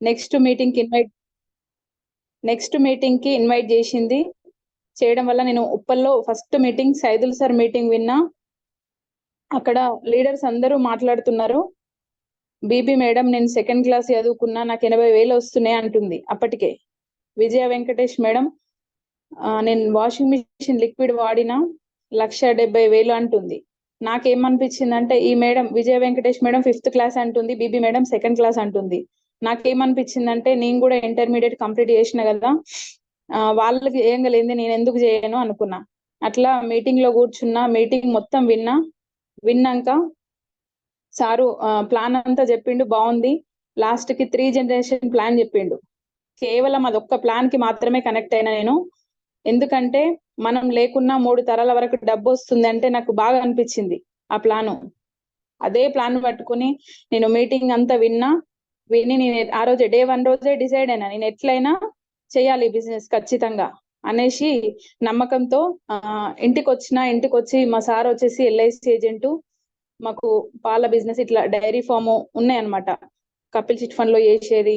Next meeting కి invite చేసింది. చేయడం వల్ల నేను ఉప్పల్లో first meeting Saidul sir meeting విన్నా. అక్కడ లీడర్స్ అందరూ మాట్లాడుతున్నారు. బీబీ మేడం నేను సెకండ్ క్లాస్ చదువుకున్నా, నాకు 80,000 వస్తున్నాయి అంటుంది. అప్పటికే విజయ వెంకటేష్ మేడం నేను వాషింగ్ మిషన్ లిక్విడ్ వాడినా 1,70,000 అంటుంది. నాకేమనిపించిందంటే ఈ madam Vijaya Venkatesh madam 5th class అంటుంది, బీబీ మేడం 2nd క్లాస్ అంటుంది. నాకేమనిపించిందంటే నేను కూడా ఇంటర్మీడియట్ కంప్లీట్ చేసిన కదా, వాళ్ళకి ఏం కలిగింది నేను ఎందుకు చేయను అనుకున్నా. అట్లా మీటింగ్ లో కూర్చున్నా, మీటింగ్ మొత్తం విన్నాక సారు ప్లాన్ అంతా చెప్పిండు, బాగుంది. లాస్ట్ కి 3 జనరేషన్ ప్లాన్ చెప్పిండు. కేవలం అదొక్క ప్లాన్ కి మాత్రమే కనెక్ట్ అయినా నేను. ఎందుకంటే మనం లేకున్నా 3 తరాల వరకు డబ్బు వస్తుంది అంటే నాకు బాగా అనిపించింది ఆ ప్లాను. అదే ప్లాన్ పట్టుకుని నేను మీటింగ్ అంతా విని నేను ఆ రోజే డే 1 రోజే డిసైడ్ అయినా, నేను ఎట్లయినా చేయాలి బిజినెస్ ఖచ్చితంగా అనేసి నమ్మకంతో ఇంటికి వచ్చి మా సార్ వచ్చేసి ఎల్ఐసి ఏజెంట్, మాకు పాల బిజినెస్ ఇట్లా డైరీ ఫామ్ ఉన్నాయన్నమాట, కపిల్ చిట్ ఫండ్ లో చేసేది.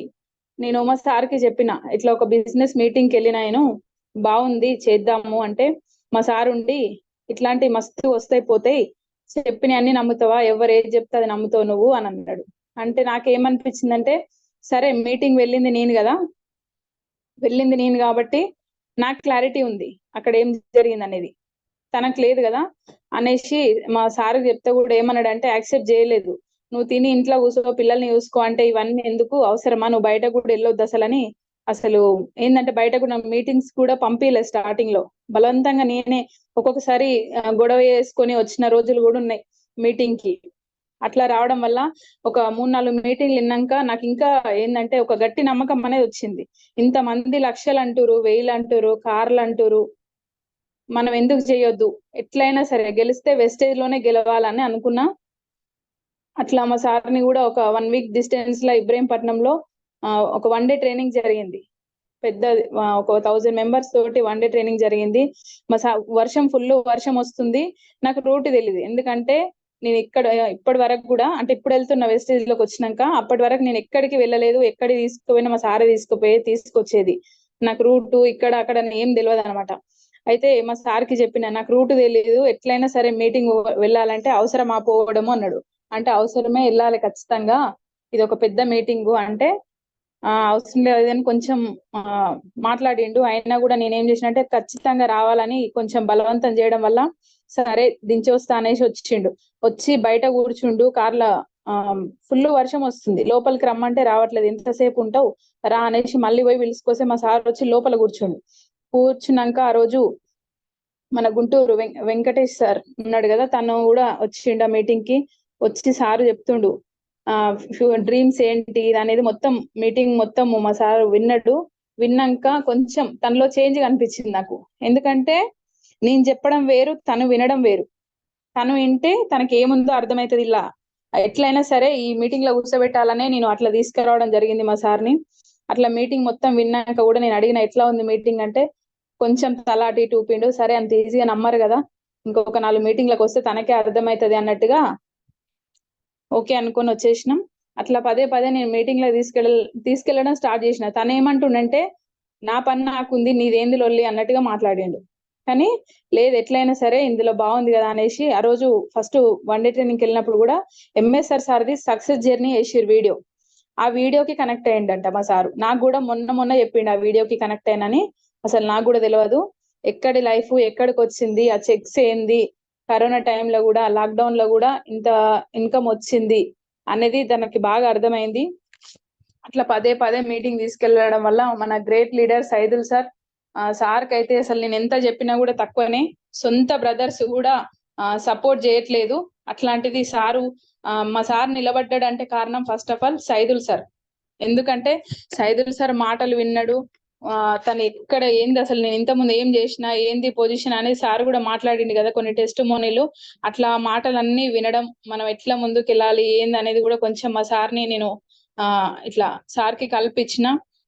నేను మా సార్కి చెప్పిన ఇట్లా ఒక బిజినెస్ మీటింగ్కి వెళ్ళిన, నేను బాగుంది చేద్దాము అంటే మా సార్ ఉండి ఇట్లాంటి మస్తు వస్తాయి పోతాయి, చెప్పిన అన్ని నమ్ముతావా, ఎవరు ఏది చెప్తే అది నమ్ముతావు నువ్వు అని అన్నాడు. అంటే నాకేమనిపించిందంటే సరే మీటింగ్ వెళ్ళింది నేను కాబట్టి నాకు క్లారిటీ ఉంది అక్కడ ఏం జరిగింది అనేది, తనకు లేదు కదా అనేసి మా సార్ చెప్తే కూడా ఏమన్నాడంటే యాక్సెప్ట్ చేయలేదు. నువ్వు తిని ఇంట్లో కూర్చో, పిల్లల్ని చూసుకో అంటే ఇవన్నీ ఎందుకు అవసరమా, నువ్వు బయట కూడా వెళ్ళొద్దు అసలు ఏంటంటే బయట కూడా మీటింగ్స్ కూడా పంపించలేదు స్టార్టింగ్ లో, బలవంతంగా నేనే ఒక్కొక్కసారి గొడవ చేసుకొని వచ్చిన రోజులు కూడా ఉన్నాయి మీటింగ్ కి. అట్లా రావడం వల్ల ఒక 3-4 మీటింగ్లు విన్నాక నాకు ఇంకా ఏంటంటే ఒక గట్టి నమ్మకం అనేది వచ్చింది. ఇంతమంది లక్షలు అంటారు, 1000 అంటారు, కార్లు అంటారు, మనం ఎందుకు చేయొద్దు, ఎట్లయినా సరే గెలిస్తే వెస్టేజ్ లోనే గెలవాలని అనుకున్నా. అట్లా మా సార్ని కూడా ఒక 1 వీక్ డిస్టెన్స్ లో ఇబ్రహీంపట్నంలో ఒక 1 డే ట్రైనింగ్ జరిగింది. పెద్ద ఒక 1000 మెంబర్స్ తోటి 1 డే ట్రైనింగ్ జరిగింది. మా ఫుల్ వర్షం వస్తుంది, నాకు రూట్ తెలియదు. ఎందుకంటే నేను ఇప్పటి వరకు కూడా అంటే ఇప్పుడు వెళ్తున్న వెస్టేజ్ లోకి వచ్చినాక అప్పటి వరకు నేను ఎక్కడికి వెళ్ళలేదు, ఎక్కడికి తీసుకుపోయినా మా సారే తీసుకొచ్చేది. నాకు రూట్ ఇక్కడ అక్కడ ఏం తెలియదు అనమాట. అయితే మా సార్కి చెప్పిన నాకు రూట్ తెలియదు, ఎట్లయినా సరే మీటింగ్ వెళ్ళాలంటే అవసరమా పోవడము అన్నాడు. అంటే అవసరమే వెళ్ళాలి ఖచ్చితంగా, ఇది ఒక పెద్ద మీటింగ్ అంటే అవసరం లేదని కొంచెం మాట్లాడిండు. అయినా కూడా నేనేం చేసినంటే ఖచ్చితంగా రావాలని కొంచెం బలవంతం చేయడం వల్ల సరే దించొస్తా అనేసి వచ్చి బయట కూర్చుండు. కార్ల ఫుల్ వర్షం వస్తుంది, లోపలికి రమ్మంటే రావట్లేదు, ఎంతసేపు ఉంటావు రా అనేసి మళ్ళీ పోయి పిలుచుకొస్తే మా సార్ వచ్చి లోపల కూర్చున్నాక ఆ రోజు మన గుంటూరు వెంకటేష్ సార్ ఉన్నాడు కదా, తను కూడా వచ్చిండు ఆ మీటింగ్ కి. వచ్చి సారు చెప్తుండు డ్రీమ్స్ ఏంటి అనేది మొత్తం మీటింగ్ మొత్తం మా సార్ విన్నాక కొంచెం తనలో చేంజ్ కనిపించింది నాకు. ఎందుకంటే నేను చెప్పడం వేరు, తను వినడం వేరు. తను వింటే తనకి ఏముందో అర్థమవుతుంది, ఇలా ఎట్లయినా సరే ఈ మీటింగ్ లో కూర్చోబెట్టాలనే నేను అట్లా తీసుకురావడం జరిగింది మా సార్ని. అట్లా మీటింగ్ మొత్తం విన్నాక కూడా నేను అడిగిన ఎట్లా ఉంది మీటింగ్ అంటే కొంచెం తల అటు ఇటు ఊపిండు. సరే అంత ఈజీగా నమ్మరు కదా, ఇంకొక 4 మీటింగ్లకు వస్తే తనకే అర్థమవుతుంది అన్నట్టుగా ఓకే అనుకొని వచ్చేసినాం. అట్లా పదే నేను మీటింగ్ లో తీసుకెళ్లడం స్టార్ట్ చేసిన. తను ఏమంటుండంటే నా పని నాకుంది, నీదేంది లొల్లి అన్నట్టుగా మాట్లాడిండు. కానీ లేదు ఎట్లయినా సరే ఇందులో బాగుంది కదా అనేసి ఆ రోజు ఫస్ట్ 1 డే ట్రైనింగ్కి వెళ్ళినప్పుడు కూడా ఎంఎస్ఆర్ సార్ది సక్సెస్ జర్నీ వేసిరు వీడియో. ఆ వీడియోకి కనెక్ట్ అయ్యిండంట మా సారు. నాకు కూడా మొన్న చెప్పిండు ఆ వీడియోకి కనెక్ట్ అయినని. అసలు నాకు కూడా తెలియదు ఎక్కడి లైఫ్ ఎక్కడికి వచ్చింది, ఆ చెక్స్ ఏంది, కరోనా టైంలో కూడా లాక్డౌన్ లో కూడా ఇంత ఇన్కమ్ వచ్చింది అనేది తనకి బాగా అర్థమైంది. అట్లా పదే మీటింగ్ తీసుకెళ్లడం వల్ల మన గ్రేట్ లీడర్ సైదుల్ సార్ కి అయితే అసలు నేను ఎంత చెప్పినా కూడా తక్కువనే, సొంత బ్రదర్స్ కూడా సపోర్ట్ చేయట్లేదు. అట్లాంటిది మా సార్ నిలబడ్డాడంటే కారణం first of all Saidul sir. ఎందుకంటే సైదుల్ సార్ మాటలు విన్నాడు, తను ఎక్కడ ఏంది అసలు నేను ఇంతకుముందు ఏం చేసినా ఏంది పొజిషన్ అనేది సార్ కూడా మాట్లాడింది కదా కొన్ని టెస్ట్ మోనీలు. అట్లా మాటలన్నీ వినడం, మనం ఎట్లా ముందుకు వెళ్ళాలి ఏంది అనేది కూడా కొంచెం మా సార్ని నేను ఇట్లా సార్కి కల్పించిన.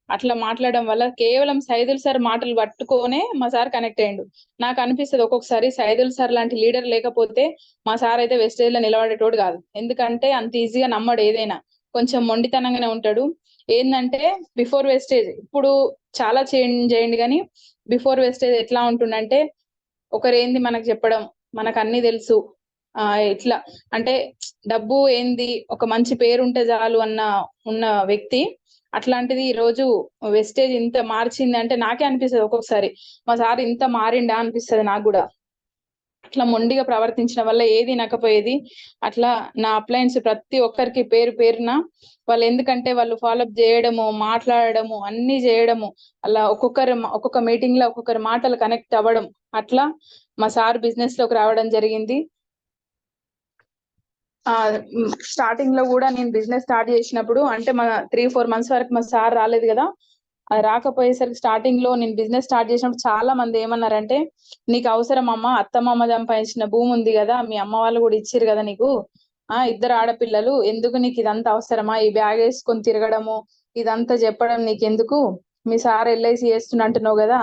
అట్లా మాట్లాడడం వల్ల కేవలం సైదుల్ సార్ మాటలు పట్టుకోనే మా సార్ కనెక్ట్ అయ్యిండు. నాకు అనిపిస్తుంది ఒక్కొక్కసారి సైదుల్ సార్ లాంటి లీడర్ లేకపోతే మా సార్ అయితే వెస్టేజ్ లో నిలబడేటోడు కాదు. ఎందుకంటే అంత ఈజీగా నమ్మడు, ఏదైనా కొంచెం మొండితనంగానే ఉంటాడు. ఏంటంటే బిఫోర్ వెస్టేజ్ ఇప్పుడు చాలా చేంజ్ అయ్యింది, కానీ బిఫోర్ వెస్టేజ్ ఎట్లా ఉంటుందంటే ఒకరేంది మనకు చెప్పడం, మనకు అన్ని తెలుసు, ఎట్లా అంటే డబ్బు ఏంది, ఒక మంచి పేరు ఉంటే చాలు అన్న ఉన్న వ్యక్తి. అట్లాంటిది ఈ రోజు వెస్టేజ్ ఇంత మార్చింది అంటే నాకే అనిపిస్తుంది ఒక్కొక్కసారి, మా సార్ ఇంత మారిండా అనిపిస్తుంది నాకు కూడా. అట్లా మొండిగా ప్రవర్తించడం వల్ల ఏది నకపోయేది. అట్లా నా అప్లయన్స్ ప్రతి ఒక్కరికి పేరు పేరున వాళ్ళు, ఎందుకంటే వాళ్ళు ఫాలోఅప్ చేయడము, మాట్లాడడము, అన్ని చేయడము, అలా ఒక్కొక్క మీటింగ్ లో ఒక్కొక్కరి మాటలు కనెక్ట్ అవ్వడం, అట్లా మా సార్ బిజినెస్ లోకి రావడం జరిగింది. స్టార్టింగ్ లో కూడా నేను బిజినెస్ స్టార్ట్ చేసినప్పుడు అంటే మా 3-4 months వరకు మా సార్ రాలేదు కదా. అది రాకపోయేసరికి స్టార్టింగ్ లో నేను బిజినెస్ స్టార్ట్ చేసినప్పుడు చాలా మంది ఏమన్నారంటే, నీకు అవసరం అమ్మ, అత్తమామ సంపాదించిన భూమి ఉంది కదా, మీ అమ్మ వాళ్ళు కూడా ఇచ్చిరు కదా నీకు, 2 ఆడపిల్లలు, ఎందుకు నీకు ఇదంతా అవసరమా, ఈ బ్యాగ్ వేసుకొని తిరగడము, ఇదంతా చెప్పడం నీకెందుకు, మీ సార్ ఎల్ఐసి చేస్తున్నట్టున్నావు కదా,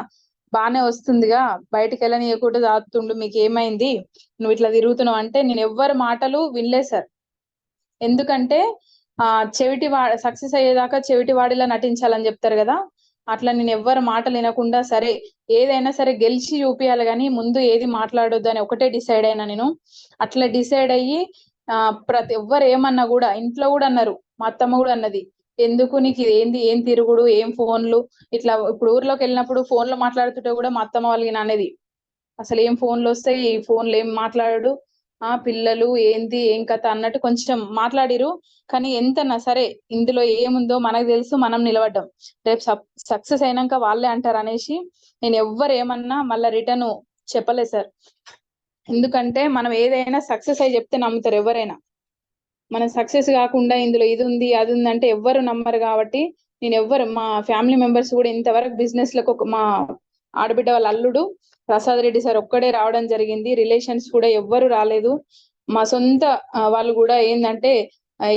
బానే వస్తుందిగా, బయటికి వెళ్ళనీయకుండా దాతుండు, మీకు ఏమైంది, నువ్వు ఇట్లా తిరుగుతున్నావు అంటే నేను ఎవ్వరి మాటలు వినలేదు సార్. ఎందుకంటే సక్సెస్ అయ్యేదాకా చెవిటి వాడిలా నటించాలని చెప్తారు కదా, అట్లా నేను ఎవ్వరి మాటలు వినకుండా సరే ఏదైనా సరే గెలిచి చూపియాలి కానీ ముందు ఏది మాట్లాడొద్దు అని ఒకటే డిసైడ్ అయినా నేను. అట్లా డిసైడ్ అయ్యి ప్రతి ఎవ్వరు ఏమన్నా కూడా, ఇంట్లో కూడా అన్నారు, మా అత్తమ్మ కూడా అన్నది, ఎందుకు నీకు ఇది ఏంది, ఏం తిరుగుడు, ఏం ఫోన్లు, ఇట్లా ఇప్పుడు ఊర్లోకి వెళ్ళినప్పుడు ఫోన్లో మాట్లాడుతుంటే కూడా మా అత్తమ్మ వాళ్ళకి అనేది, అసలు ఏం ఫోన్లు వస్తాయి, ఈ ఫోన్లు ఏం మాట్లాడు, పిల్లలు ఏంది ఏం కథ అన్నట్టు కొంచెం మాట్లాడిరు. కానీ ఎంతన్నా సరే ఇందులో ఏముందో మనకు తెలుసు, మనం నిలబడ్డాం, రేపు సక్సెస్ అయినాక వాళ్ళే అంటారు అనేసి నేను ఎవ్వరు ఏమన్నా మళ్ళీ రిటర్న్ చెప్పలేదు సార్. ఎందుకంటే మనం ఏదైనా సక్సెస్ అయి చెప్తే నమ్ముతారు ఎవరైనా, మనం సక్సెస్ కాకుండా ఇందులో ఇది ఉంది అది ఉంది అంటే ఎవ్వరు నమ్మరు. కాబట్టి నేను ఎవ్వరు, మా ఫ్యామిలీ మెంబర్స్ కూడా ఇంతవరకు బిజినెస్ లకు, మా ఆడబిడ్డ వాళ్ళ అల్లుడు ప్రసాద్ రెడ్డి సార్ ఒక్కడే రావడం జరిగింది, రిలేషన్స్ కూడా ఎవ్వరు రాలేదు. మా సొంత వాళ్ళు కూడా ఏంటంటే,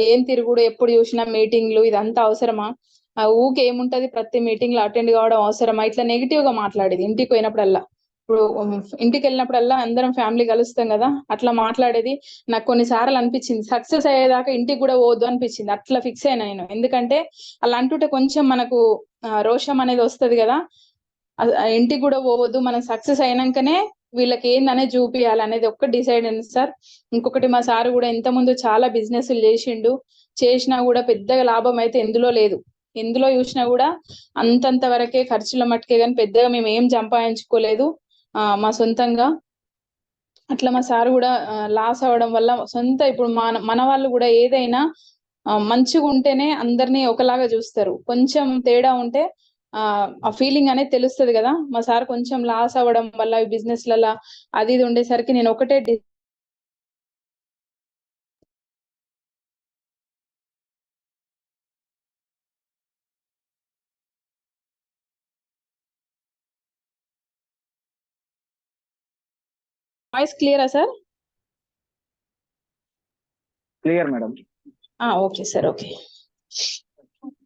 ఏం తిరుగుడు, ఎప్పుడు చూసినా మీటింగ్లు, ఇదంతా అవసరమా, ఊకే ఏముంటది, ప్రతి మీటింగ్ లో అటెండ్ కావడం అవసరమా, ఇట్లా నెగిటివ్ గా మాట్లాడేది. ఇంటికి పోయినప్పుడల్లా, ఇప్పుడు ఇంటికి వెళ్ళినప్పుడల్లా అందరం ఫ్యామిలీ కలుస్తాం కదా, అట్లా మాట్లాడేది. నాకు కొన్నిసార్లు అనిపించింది సక్సెస్ అయ్యేదాకా ఇంటికి కూడా పోవద్దు అనిపించింది, అట్లా ఫిక్స్ అయినా నేను. ఎందుకంటే అలా అంటుంటే కొంచెం మనకు రోషం అనేది వస్తుంది కదా, ఇంటికి కూడా పోవద్దు, మనం సక్సెస్ అయినాకనే వీళ్ళకి ఏందనేది చూపియాలి అనేది ఒక్క డిసైడ్ అయింది సార్. ఇంకొకటి మా సార్ కూడా ఇంత ముందు చాలా బిజినెస్లు చేసిండు, చేసినా కూడా పెద్దగా లాభం అయితే ఎందులో లేదు. ఎందులో చూసినా కూడా అంతంత వరకే ఖర్చుల మట్టుకే, కానీ పెద్దగా మేము ఏం సంపాదించుకోలేదు మా సొంతంగా. అట్లా మా సార్ కూడా లాస్ అవ్వడం వల్ల సొంత, ఇప్పుడు మన వాళ్ళు కూడా ఏదైనా మంచిగా ఉంటేనే అందరినీ ఒకలాగా చూస్తారు, కొంచెం తేడా ఉంటే ఆ ఫీలింగ్ అనేది తెలుస్తుంది కదా. మా సార్ కొంచెం లాస్ అవ్వడం వల్ల బిజినెస్ లలో అది ఇది ఉండేసరికి నేను ఒకటే వాయిస్ క్లియరా sir? Clear madam. Okay sir, okay.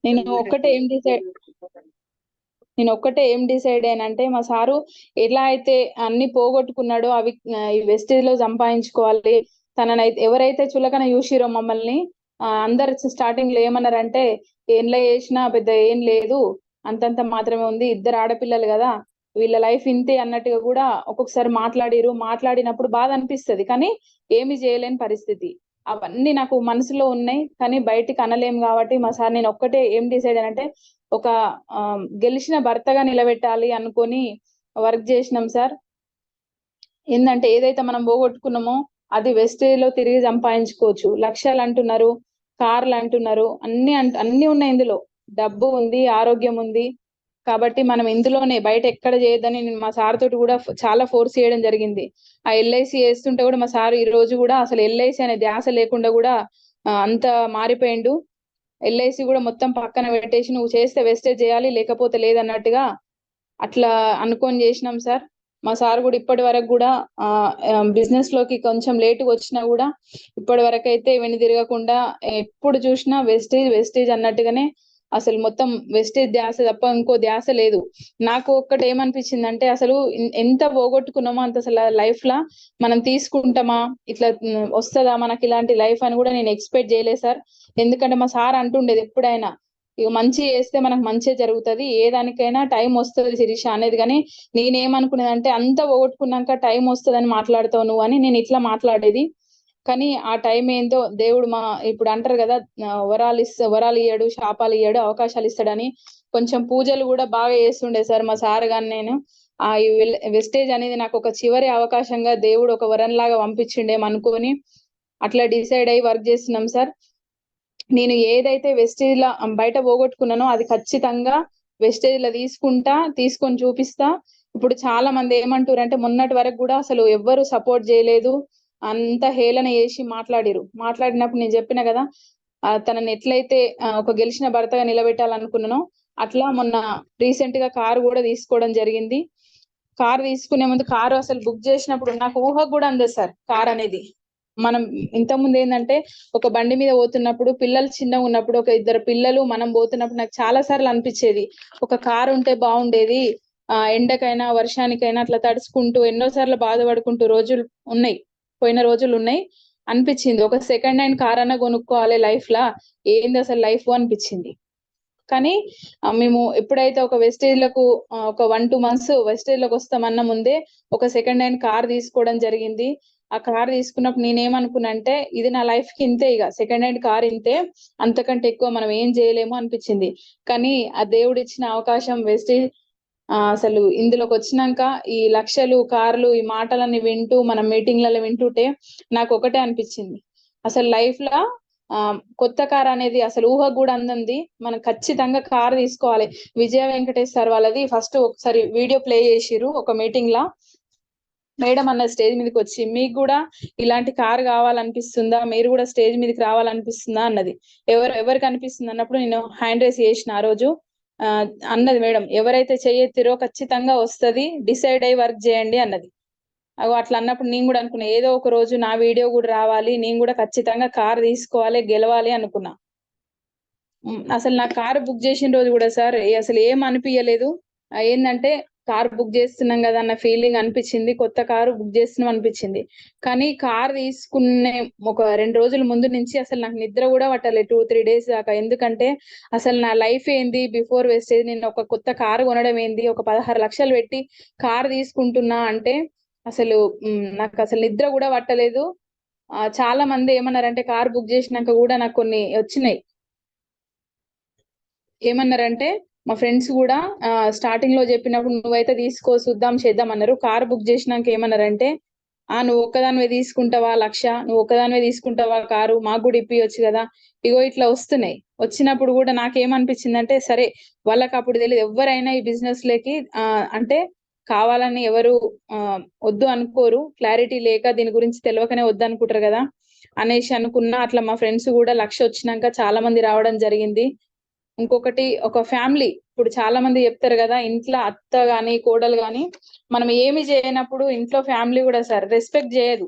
నేను ఒక్కటే ఏం డిసైడ్ అయినంటే, మా సారు ఎలా అయితే అన్ని పోగొట్టుకున్నాడో అవి ఈ వెస్టేజ్ లో సంపాదించుకోవాలి, తననైతే ఎవరైతే చులకన చూసిరో మమ్మల్ని, అందరు స్టార్టింగ్ లో ఏమన్నారంటే, ఏంలో చేసినా పెద్ద ఏం లేదు, అంతంత మాత్రమే ఉంది, 2 ఆడపిల్లలు కదా, వీళ్ళ లైఫ్ ఇంతే అన్నట్టుగా కూడా ఒక్కొక్కసారి మాట్లాడినప్పుడు బాధ అనిపిస్తుంది, కానీ ఏమి చేయలేని పరిస్థితి. అవన్నీ నాకు మనసులో ఉన్నాయి కానీ బయటికి అనలేం. కాబట్టి మా సార్ నేను ఒక్కటే ఏం డిసైడ్ అంటే, ఒక గెలిచిన భర్తగా నిలబెట్టాలి అనుకొని వర్క్ చేసినాం సార్. ఏంటంటే ఏదైతే మనం పోగొట్టుకున్నామో అది వెస్టేజ్ లో తిరిగి సంపాదించుకోవచ్చు. లక్షలు అంటున్నారు, కార్లు అంటున్నారు, అన్ని ఉన్నాయి, ఇందులో డబ్బు ఉంది, ఆరోగ్యం ఉంది. కాబట్టి మనం ఇందులోనే బయట ఎక్కడ చేయొద్దని నేను మా సార్ తోటి కూడా చాలా ఫోర్స్ చేయడం జరిగింది. ఆ ఎల్ఐసి వేస్తుంటే కూడా మా సార్ ఈ రోజు కూడా అసలు ఎల్ఐసి అనే ధ్యాస లేకుండా కూడా అంత మారిపోయిండు. ఎల్ఐసి కూడా మొత్తం పక్కన పెట్టేసి నువ్వు చేస్తే వెస్టేజ్ చేయాలి లేకపోతే లేదన్నట్టుగా అట్లా అనుకొని చేసినాం సార్. మా సార్ కూడా ఇప్పటి వరకు కూడా బిజినెస్ లోకి కొంచెం లేటుగా వచ్చినా కూడా ఇప్పటి వరకు అయితే వెను తిరగకుండా ఎప్పుడు చూసినా వెస్టేజ్ వెస్టేజ్ అన్నట్టుగానే, అసలు మొత్తం వెస్టేజ్ ధ్యాస తప్ప ఇంకో ధ్యాస లేదు. నాకు ఒక్కటి ఏమనిపించింది అంటే, అసలు ఎంత పోగొట్టుకున్నామో అంత అసలు లైఫ్ లా మనం తీసుకుంటామా, ఇట్లా వస్తుందా మనకి ఇలాంటి లైఫ్ అని కూడా నేను ఎక్స్పెక్ట్ చేయలేదు సార్. ఎందుకంటే మా సార్ అంటుండేది ఎప్పుడైనా, ఇక మంచి చేస్తే మనకు మంచి జరుగుతుంది, ఏ దానికైనా టైం వస్తుంది శిరీష అనేది. కానీ నేనేమనుకునేదంటే అంత పోగొట్టుకున్నాక టైం వస్తుందని మాట్లాడతావు నువ్వు అని నేను ఇట్లా మాట్లాడేది. కానీ ఆ టైం ఏందో దేవుడు ఇప్పుడు అంటారు కదా, వరాలు ఇయ్యాడు, శాపాలు ఇయ్యాడు, అవకాశాలు ఇస్తాడని. కొంచెం పూజలు కూడా బాగా చేస్తుండే సార్ మా సార్ గాని నేను. ఆ వెస్టేజ్ అనేది నాకు ఒక చివరి అవకాశంగా దేవుడు ఒక వరంలాగా పంపించిండేమనుకొని అట్లా డిసైడ్ అయ్యి వర్క్ చేస్తున్నాం సార్. నేను ఏదైతే వెస్టేజ్ లా బయట పోగొట్టుకున్నానో అది ఖచ్చితంగా వెస్టేజ్ లా తీసుకొని చూపిస్తా. ఇప్పుడు చాలా మంది ఏమంటారు అంటే మొన్నటి వరకు కూడా అసలు ఎవ్వరు సపోర్ట్ చేయలేదు, అంత హేళన చేసి మాట్లాడినప్పుడు నేను చెప్పిన కదా, తనని ఎట్లయితే ఒక గెలిచిన భర్తగా నిలబెట్టాలనుకున్నానో అట్లా మొన్న రీసెంట్ గా కారు కూడా తీసుకోవడం జరిగింది. కారు తీసుకునే ముందు కారు అసలు బుక్ చేసినప్పుడు నాకు ఊహకు కూడా అందదు సార్ కార్ అనేది. మనం ఇంతకుముందు ఏంటంటే ఒక బండి మీద పోతున్నప్పుడు పిల్లలు చిన్నగా ఉన్నప్పుడు ఒక ఇద్దరు పిల్లలు మనం పోతున్నప్పుడు నాకు చాలా సార్లు అనిపించేది ఒక కారు ఉంటే బాగుండేది, ఎండకైనా వర్షానికైనా అట్లా తడుచుకుంటూ ఎన్నోసార్లు బాధపడుకుంటూ పోయిన రోజులు ఉన్నాయి అనిపించింది. ఒక సెకండ్ హ్యాండ్ కార్ అన్నా కొనుక్కోవాలి లైఫ్ లా, ఏంది అసలు లైఫ్ అనిపించింది. కానీ మేము ఎప్పుడైతే ఒక వెస్టేజ్ లకు ఒక 1-2 months వెస్టేజ్ లకు వస్తామన్న ముందే ఒక సెకండ్ హ్యాండ్ కార్ తీసుకోవడం జరిగింది. ఆ కార్ తీసుకున్నప్పుడు నేనేమనుకున్నా అంటే ఇది నా లైఫ్ కి ఇంతే, ఇక సెకండ్ హ్యాండ్ కార్ ఇంతే, అంతకంటే ఎక్కువ మనం ఏం చేయలేము అనిపించింది. కానీ ఆ దేవుడు ఇచ్చిన అవకాశం వెస్టేజ్ అసలు ఇందులోకి వచ్చినాక ఈ లక్షలు కార్లు ఈ మాటలన్నీ వింటూ మనం మీటింగ్లలో వింటుంటే నాకు ఒకటే అనిపించింది, అసలు లైఫ్ లా కొత్త కార్ అనేది అసలు ఊహకు కూడా అందంది. మనం ఖచ్చితంగా కార్ తీసుకోవాలి. విజయ వెంకటేష్ సార్ వాళ్ళది ఫస్ట్ ఒకసారి వీడియో ప్లే చేసిరు ఒక మీటింగ్ లా. మేడం అన్న స్టేజ్ మీదకి వచ్చి మీకు కూడా ఇలాంటి కార్ కావాలనిపిస్తుందా, మీరు కూడా స్టేజ్ మీదకి రావాలనిపిస్తుందా అన్నది. ఎవరికి అనిపిస్తుంది అన్నప్పుడు నేను హ్యాండ్ రైస్ చేసిన ఆ రోజు. అన్నది మేడం ఎవరైతే చెయ్యెత్తిరో ఖచ్చితంగా వస్తుంది, డిసైడ్ అయ్యి వర్క్ చేయండి అన్నది. అట్లా అన్నప్పుడు నేను కూడా అనుకున్నా ఏదో ఒక రోజు నా వీడియో కూడా రావాలి, నేను కూడా ఖచ్చితంగా కార్ తీసుకోవాలి, గెలవాలి అనుకున్నా. అసలు నా కార్ బుక్ చేసిన రోజు కూడా సార్ అసలు ఏం అనిపించలేదు. ఏంటంటే కార్ బుక్ చేస్తున్నాం కదా అన్న ఫీలింగ్ అనిపించింది, కొత్త కారు బుక్ చేస్తున్నాం అనిపించింది. కానీ కార్ తీసుకునే ఒక 2 రోజుల ముందు నుంచి అసలు నాకు నిద్ర కూడా పట్టలేదు 2-3 days దాకా. ఎందుకంటే అసలు నా లైఫ్ ఏంది బిఫోర్ వెస్టేజ్, నేను ఒక కొత్త కారు కొనడం ఏంది, ఒక 16 లక్షలు పెట్టి కార్ తీసుకుంటున్నా అంటే అసలు నాకు అసలు నిద్ర కూడా పట్టలేదు. చాలా మంది ఏమన్నారంటే కార్ బుక్ చేసినాక కూడా నాకు కొన్ని వచ్చినాయి, ఏమన్నారంటే మా ఫ్రెండ్స్ కూడా స్టార్టింగ్ లో చెప్పినప్పుడు నువ్వైతే తీసుకో చూద్దాం చేద్దాం అన్నారు. కార్ బుక్ చేసినాక ఏమన్నారంటే నువ్వు ఒక్కదానివే తీసుకుంటావా లక్ష, నువ్వు ఒక్కదానివే తీసుకుంటావా కారు, మాకు కూడా ఇప్పియొచ్చు కదా. ఇగో ఇట్లా వస్తున్నాయి. వచ్చినప్పుడు కూడా నాకేమనిపించింది అంటే సరే వాళ్ళకి అప్పుడు తెలియదు, ఎవరైనా ఈ బిజినెస్ లోకి అంటే కావాలని ఎవరు వద్దు అనుకోరు, క్లారిటీ లేక దీని గురించి తెలియకనే వద్దు అనుకుంటారు కదా అనేసి అనుకున్నా. అట్లా మా ఫ్రెండ్స్ కూడా లక్ష వచ్చినాక చాలా మంది రావడం జరిగింది. ఇంకొకటి ఒక ఫ్యామిలీ, ఇప్పుడు చాలా మంది చెప్తారు కదా ఇంట్లో అత్త గాని కోడలు గాని మనం ఏమి చేయనప్పుడు ఇంట్లో ఫ్యామిలీ కూడా సార్ రెస్పెక్ట్ చేయదు.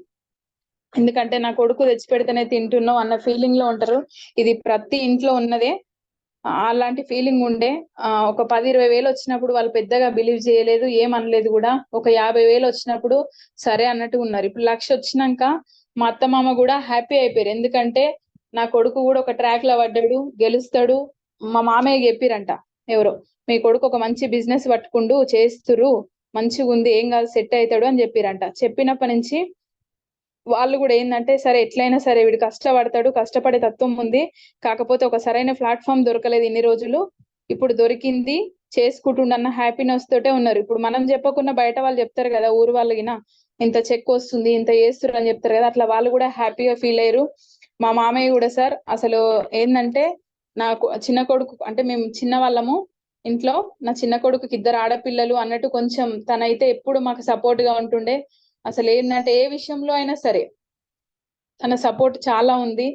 ఎందుకంటే నా కొడుకు తెచ్చి పెడితేనే తింటున్నావు అన్న ఫీలింగ్ లో ఉంటారు. ఇది ప్రతి ఇంట్లో ఉన్నదే. అలాంటి ఫీలింగ్ ఉండే. ఒక 10-20 వేలు వచ్చినప్పుడు వాళ్ళు పెద్దగా బిలీవ్ చేయలేదు, ఏమనలేదు కూడా. ఒక 50 వేలు వచ్చినప్పుడు సరే అన్నట్టు ఉన్నారు. ఇప్పుడు 1,00,000 వచ్చినాక మా అత్త మామ కూడా హ్యాపీ అయిపోయారు. ఎందుకంటే నా కొడుకు కూడా ఒక ట్రాక్ లో పడ్డాడు, గెలుస్తాడు. మా మామయ్య చెప్పిరంట ఎవరో, మీ కొడుకు ఒక మంచి బిజినెస్ పట్టుకుండు చేస్తురు, మంచిగా ఉంది, ఏం కాదు సెట్ అవుతాడు అని చెప్పిరంట. చెప్పినప్పటి నుంచి వాళ్ళు కూడా ఏంటంటే సరే ఎట్లయినా సరే వీడు కష్టపడతాడు, కష్టపడే తత్వం ఉంది, కాకపోతే ఒక సరైన ప్లాట్ఫామ్ దొరకలేదు ఇన్ని రోజులు, ఇప్పుడు దొరికింది చేసుకుంటుండన్న హ్యాపీనెస్ తోటే ఉన్నారు. ఇప్పుడు మనం చెప్పకుండా బయట వాళ్ళు చెప్తారు కదా, ఊరు వాళ్ళకినా ఇంత చెక్ వస్తుంది ఇంత చేస్తున్నారు అని చెప్తారు కదా, అట్లా వాళ్ళు కూడా హ్యాపీగా ఫీల్ అయ్యారు. మా మామయ్య కూడా సార్ అసలు ఏంటంటే నాకు చిన్న కొడుకు అంటే మేము చిన్న వాళ్ళము ఇంట్లో, నా చిన్న కొడుకుకి 2 ఆడపిల్లలు అన్నట్టు కొంచెం తనైతే ఎప్పుడు మాకు సపోర్ట్ గా ఉంటుండే. అసలు ఏంటంటే ఏ విషయంలో అయినా సరే తన సపోర్ట్ చాలా ఉంది.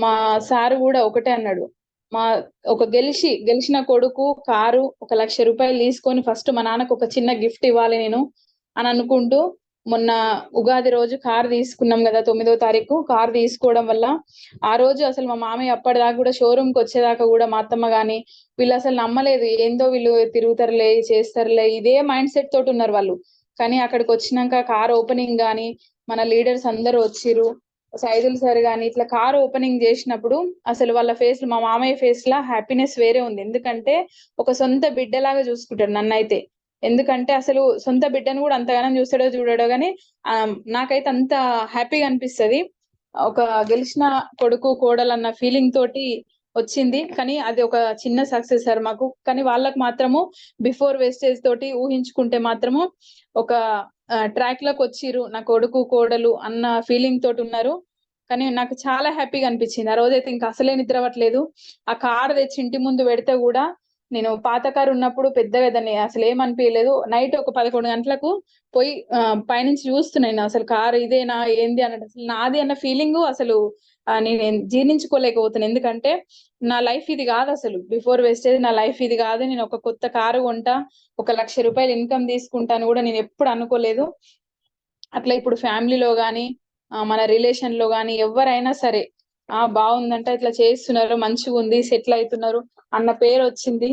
మా సారు కూడా ఒకటే అన్నాడు, మా ఒక గెలిచిన కొడుకు కారు 1,00,000 రూపాయలు తీసుకొని ఫస్ట్ మా నాన్నకు ఒక చిన్న గిఫ్ట్ ఇవ్వాలి నేను అని అనుకుంటూ మొన్న ఉగాది రోజు కారు తీసుకున్నాం కదా 9వ తారీఖు. కారు తీసుకోవడం వల్ల ఆ రోజు అసలు మా మామయ్య అప్పటిదాకా కూడా షోరూమ్ కి వచ్చేదాకా కూడా మా అత్తమ్మ గాని వీళ్ళు అసలు నమ్మలేదు, ఏందో వీళ్ళు తిరుగుతారులే చేస్తారులే ఇదే మైండ్ సెట్ తోటి ఉన్నారు వాళ్ళు. కానీ అక్కడికి వచ్చినాక కార్ ఓపెనింగ్ గాని మన లీడర్స్ అందరూ వచ్చిర్రు, సైదుల్ సార్ గాని ఇట్లా కార్ ఓపెనింగ్ చేసినప్పుడు అసలు వాళ్ళ ఫేస్, మా మామయ్య ఫేస్ లా హ్యాపీనెస్ వేరే ఉంది. ఎందుకంటే ఒక సొంత బిడ్డలాగా చూసుకుంటాడు నన్నైతే. ఎందుకంటే అసలు సొంత బిడ్డను కూడా అంతగానం చూస్తాడో చూడడో గానీ నాకైతే అంత హ్యాపీగా అనిపిస్తది. ఒక గెలిచిన కొడుకు కోడలు అన్న ఫీలింగ్ తోటి వచ్చింది. కానీ అది ఒక చిన్న సక్సెస్ సార్ మాకు. కానీ వాళ్ళకు మాత్రము బిఫోర్ వేస్టేజ్ తోటి ఊహించుకుంటే మాత్రము ఒక ట్రాక్ లోకి వచ్చిర్రు నా కొడుకు కోడలు అన్న ఫీలింగ్ తోటి ఉన్నారు. కానీ నాకు చాలా హ్యాపీగా అనిపించింది. ఆ రోజైతే ఇంకా అసలే నిద్రపట్లేదు. ఆ కార్ తెచ్చి ఇంటి ముందు పెడితే కూడా, నేను పాత కారు ఉన్నప్పుడు పెద్దగా దాన్ని అసలు ఏమనిపించలేదు. నైట్ ఒక 11 గంటలకు పోయి పైనుంచి చూస్తున్నాను అసలు కారు ఇదేనా ఏంది అన్నట్టు. అసలు నాది అన్న ఫీలింగ్ అసలు నేను జీర్ణించుకోలేకపోతున్నాను. ఎందుకంటే నా లైఫ్ ఇది కాదు అసలు. బిఫోర్ వేస్టేజ్ నా లైఫ్ ఇది కాదు. నేను ఒక కొత్త కారు కొంటా, 1,00,000 రూపాయలు ఇన్కమ్ తీసుకుంటాను కూడా నేను ఎప్పుడు అనుకోలేదు. అట్లా ఇప్పుడు ఫ్యామిలీలో గానీ మన రిలేషన్ లో గానీ ఎవరైనా సరే బాగుందంట, ఇట్లా చేస్తున్నారు, మంచిగా ఉంది, సెటిల్ అవుతున్నారు అన్న పేరు వచ్చింది.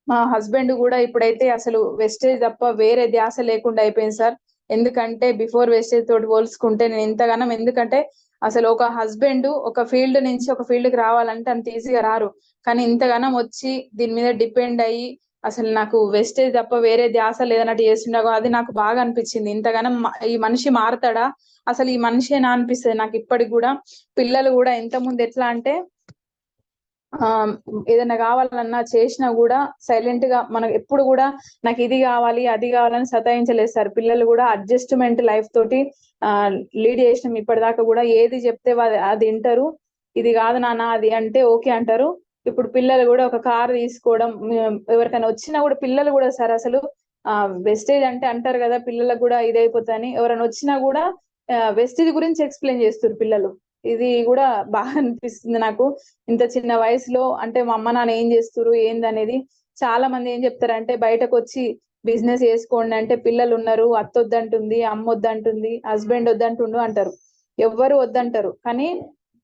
మా హస్బెండ్ కూడా ఇప్పుడైతే అసలు వెస్టేజ్ తప్ప వేరే ధ్యాస లేకుండా అయిపోయింది సార్. ఎందుకంటే బిఫోర్ వెస్టేజ్ తోటి పోల్చుకుంటే నేను ఎంతగానం, ఎందుకంటే అసలు ఒక హస్బెండ్ ఒక ఫీల్డ్ నుంచి ఒక ఫీల్డ్ కి రావాలంటే అంత ఈజీగా రారు. కానీ ఇంతగానం వచ్చి దీని మీద డిపెండ్ అయ్యి అసలు నాకు వెస్టేజ్ తప్ప వేరే ధ్యాస లేదన్నట్టు చేస్తుండగా అది నాకు బాగా అనిపించింది. ఇంతగానం ఈ మనిషి మారతాడా, అసలు ఈ మనిషేనా అనిపిస్తుంది నాకు ఇప్పటికి కూడా. పిల్లలు కూడా ఎంత ముందు ఎట్లా అంటే ఏదైనా కావాలన్నా చేసినా కూడా సైలెంట్ గా, మనం ఎప్పుడు కూడా నాకు ఇది కావాలి అది కావాలని సతాయించలేదు సార్. పిల్లలు కూడా అడ్జస్ట్మెంట్ లైఫ్ తోటి లీడ్ చేసినాం ఇప్పటిదాకా కూడా. ఏది చెప్తే అది వింటారు. ఇది కాదు నాన్న అది అంటే ఓకే అంటారు. ఇప్పుడు పిల్లలు కూడా ఒక కార్ తీసుకోవడం, ఎవరికైనా వచ్చినా కూడా పిల్లలు కూడా సార్ అసలు వెస్టేజ్ అంటే అంటారు కదా పిల్లలకు కూడా ఇదైపోతుందని, ఎవరైనా వచ్చినా కూడా వెస్టేజ్ గురించి ఎక్స్ప్లెయిన్ చేస్తారు పిల్లలు. ఇది కూడా బాగా అనిపిస్తుంది నాకు. ఇంత చిన్న వయసులో అంటే మా అమ్మ నాన్న ఏం చేస్తారు ఏందనేది. చాలా మంది ఏం చెప్తారంటే బయటకు వచ్చి బిజినెస్ చేసుకోండి అంటే పిల్లలు ఉన్నారు, అత్త వద్దంటుంది, అమ్మ వద్దంటుంది, హస్బెండ్ వద్దంటుండు అంటారు. ఎవ్వరు వద్దంటారు. కానీ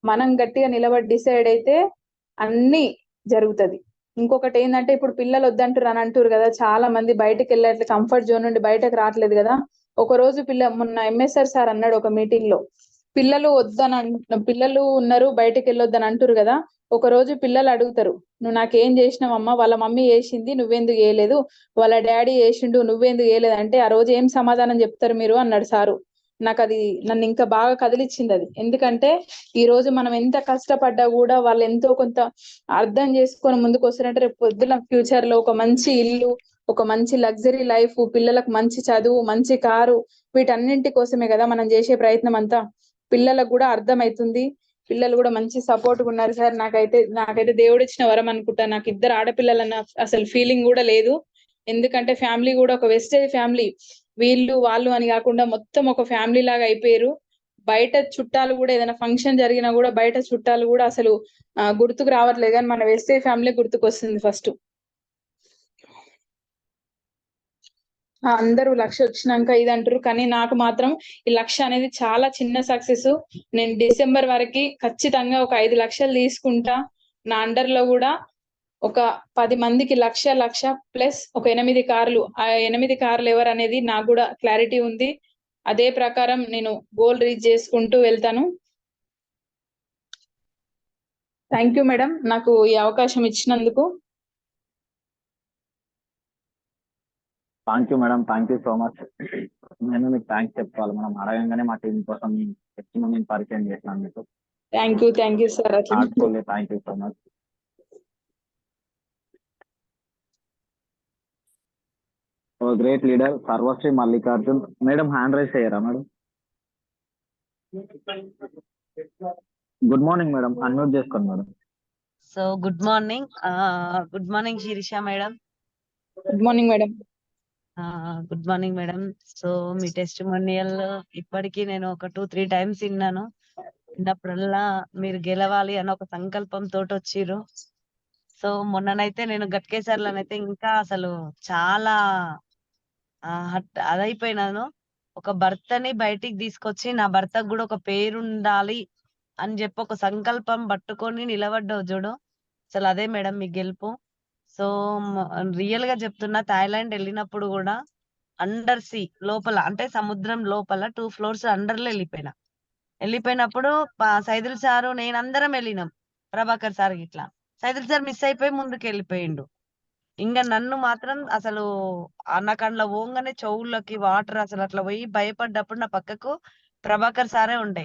మనం గట్టిగా నిలబడి డిసైడ్ అయితే అన్ని జరుగుతది. ఇంకొకటి ఏంటంటే ఇప్పుడు పిల్లలు వద్దంటారు అని అంటారు కదా, చాలా మంది బయటకు వెళ్ళట్లే, కంఫర్ట్ జోన్ నుండి బయటకు రావట్లేదు కదా. ఒక రోజు మొన్న ఎంఎస్ఆర్ సార్ అన్నాడు ఒక మీటింగ్ లో, పిల్లలు పిల్లలు ఉన్నారు బయటకు వెళ్ళొద్దని అంటారు కదా. ఒక రోజు పిల్లలు అడుగుతారు, నువ్వు నాకేం చేసినావమ్మా, వాళ్ళ మమ్మీ చేసింది నువ్వెందుకు చేయలేదు, వాళ్ళ డాడీ చేసిండు నువ్వెందుకు చేయలేదు అంటే ఆ రోజు ఏం సమాధానం చెప్తారు మీరు అన్నాడు సారు. నాకు అది నన్ను ఇంకా బాగా కదిలిచ్చింది అది. ఎందుకంటే ఈ రోజు మనం ఎంత కష్టపడ్డా కూడా వాళ్ళు ఎంతో కొంత అర్థం చేసుకొని ముందుకు వస్తారంటే రేపు పొద్దున ఫ్యూచర్ లో ఒక మంచి ఇల్లు, ఒక మంచి లగ్జరీ లైఫ్, పిల్లలకు మంచి చదువు, మంచి కారు, వీటన్నింటి కోసమే కదా మనం చేసే ప్రయత్నం అంతా. పిల్లలకు కూడా అర్థమవుతుంది. పిల్లలు కూడా మంచి సపోర్ట్ ఉన్నారు సార్. నాకైతే దేవుడు ఇచ్చిన వరం అనుకుంటా. నాకు ఇద్దరు ఆడపిల్లలన్న అసలు ఫీలింగ్ కూడా లేదు. ఎందుకంటే ఫ్యామిలీ కూడా ఒక వెస్టేజ్ ఫ్యామిలీ, వీళ్ళు వాళ్ళు అని కాకుండా మొత్తం ఒక ఫ్యామిలీ లాగా అయిపోయారు. బయట చుట్టాలు కూడా ఏదైనా ఫంక్షన్ జరిగినా కూడా బయట చుట్టాలు కూడా అసలు గుర్తుకు రావట్లేదు, కానీ మన వెస్టేజ్ ఫ్యామిలీ గుర్తుకు వస్తుంది ఫస్ట్. అందరూ 1,00,000 వచ్చినాక ఇది అంటారు, కానీ నాకు మాత్రం ఈ 1,00,000 అనేది చాలా చిన్న సక్సెస్. నేను డిసెంబర్ వరకు ఖచ్చితంగా ఒక 5,00,000 తీసుకుంటా. నా అండర్ లో కూడా ఒక 10 మందికి 1,00,000 ప్లస్ ఒక 8 కార్లు. ఆ 8 కార్లు ఎవరు అనేది నాకు కూడా క్లారిటీ ఉంది. అదే ప్రకారం నేను గోల్ రీచ్ చేసుకుంటూ వెళ్తాను. థ్యాంక్ యూ మేడం నాకు ఈ అవకాశం ఇచ్చినందుకు. Thank you madam, thank you so much. నేను మీకు థ్యాంక్స్ చెప్పుకోవాలి. మనం అడగంగానే మా టీం కోసం నేను పరిచయం చేసినాను మీకు. Thank you sir. Heartfully thank you so much. Great leader Sarvashri Mallikarjun madam. Hand raise చేయరా madam? Good morning madam, unmute చేసుకోండి madam. So good morning Sirisha madam. Good morning madam. Good morning madam. So మీ testimonial ఇప్పటికీ నేను ఒక 2-3 times విన్నాను. విన్నప్పుడల్లా మీరు గెలవాలి అని ఒక సంకల్పంతో వచ్చిర్రు. సో మొన్ననైతే నేను గట్కేసర్లనైతే ఇంకా అసలు చాలా అదైపోయినాను. ఒక భర్తని బయటికి తీసుకొచ్చి నా భర్తకు కూడా ఒక పేరుండాలి అని చెప్పి ఒక సంకల్పం పట్టుకొని నిలబడ్డావు చూడు, అసలు అదే మేడం మీ గెలుపు. సో రియల్ గా చెప్తున్నా, థాయిలాండ్ వెళ్ళినప్పుడు కూడా అండర్ సీ లోపల అంటే సముద్రం లోపల 2 ఫ్లోర్స్ అండర్లో వెళ్ళిపోయినప్పుడు సైదుల్ సారు నేను అందరం వెళ్ళినాం. ప్రభాకర్ సార్ ఇట్లా సైదుల్ సార్ మిస్ అయిపోయి ముందుకు వెళ్ళిపోయిండు. ఇంకా నన్ను మాత్రం అసలు నాకు అందులో పోగానే చెవుల్లోకి వాటర్ అసలు అట్లా పోయి భయపడ్డప్పుడు నా పక్కకు ప్రభాకర్ సారే ఉండే.